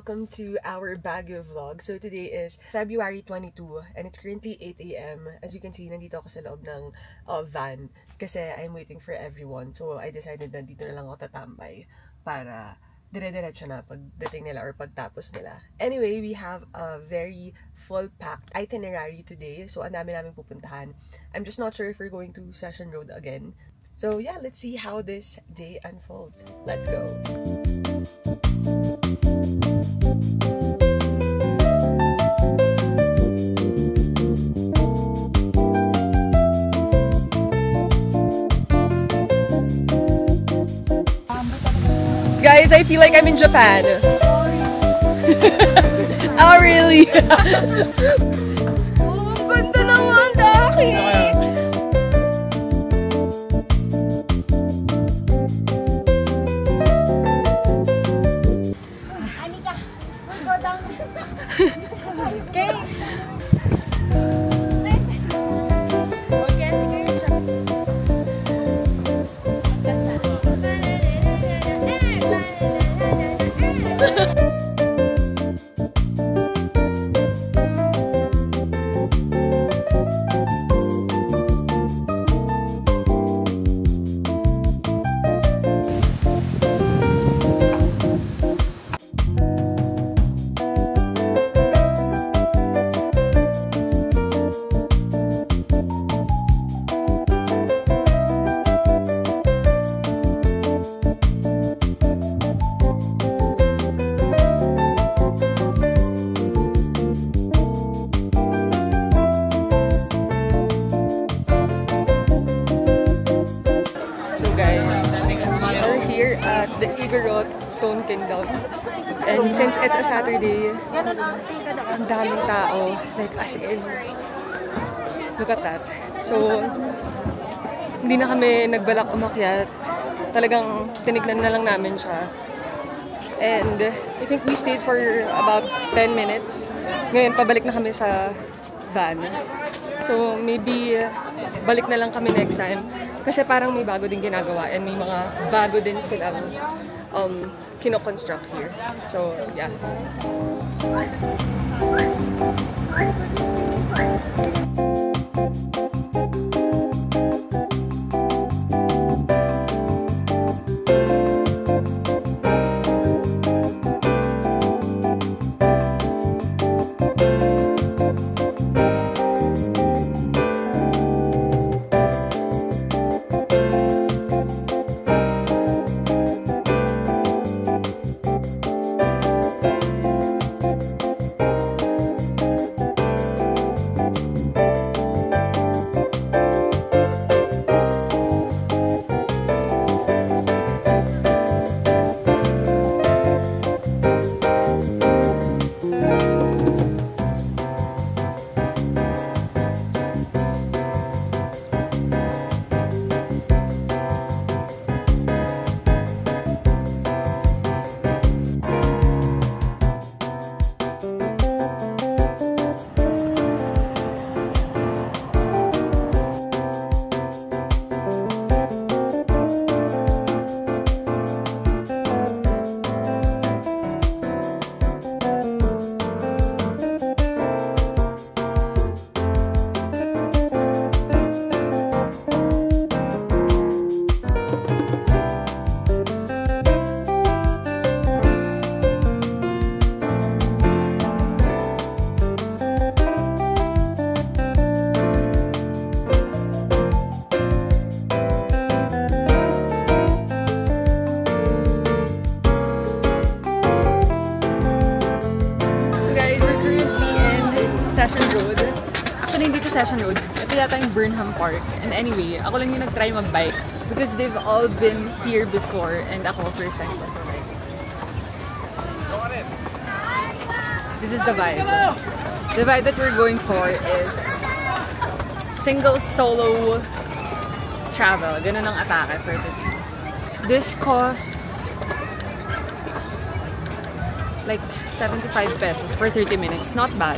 welcome to our Baguio vlog. So today is February 22 and it's currently 8 AM. As you can see, nandito ako sa loob ng van kasi I'm waiting for everyone. So I decided na dito na lang ako tatambay para dire-diretso na pagdating nila or pagtapos nila. Anyway, we have a very full-packed itinerary today. So ang dami namin pupuntahan. I'm just not sure if we're going to Session Road again. So yeah, let's see how this day unfolds. Let's go! Guys, I feel like I'm in Japan. Oh, really? Oh, ang ganda naman, Daki! Anika, we'll go down. Okay. At the Igorot Stone Kingdom, and since it's a Saturday, ang daming tao, like as in, look at that. So hindi na kami nagbalak umakyat, talagang tinignan na lang namin siya, and I think we stayed for about 10 minutes. Ngayon pabalik na kami sa van, so maybe balik na lang kami next time. Kasi parang may bago din ginagawa and may mga bago din silang kino-construct here. So, yeah. Session Road. Actually, hindi to Session Road. Ito yata yung Burnham Park. And anyway, ako lang yung nag-try mag-bike because they've all been here before and ako first time ko. So like, this is the vibe. The vibe that we're going for is single solo travel. Ganun ang atake for today. This costs like 75 pesos for 30 minutes. Not bad.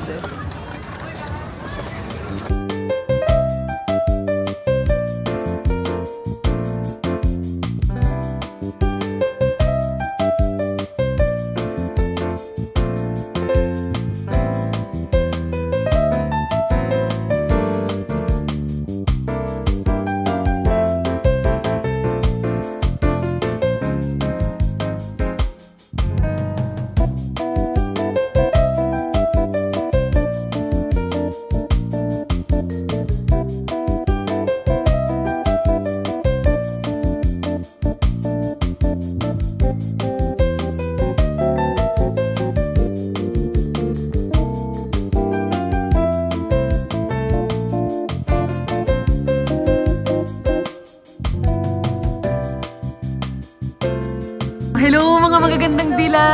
sila.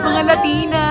Mga Latina.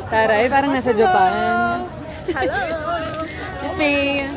Taray, parang nasa Japan. Hello! Miss May.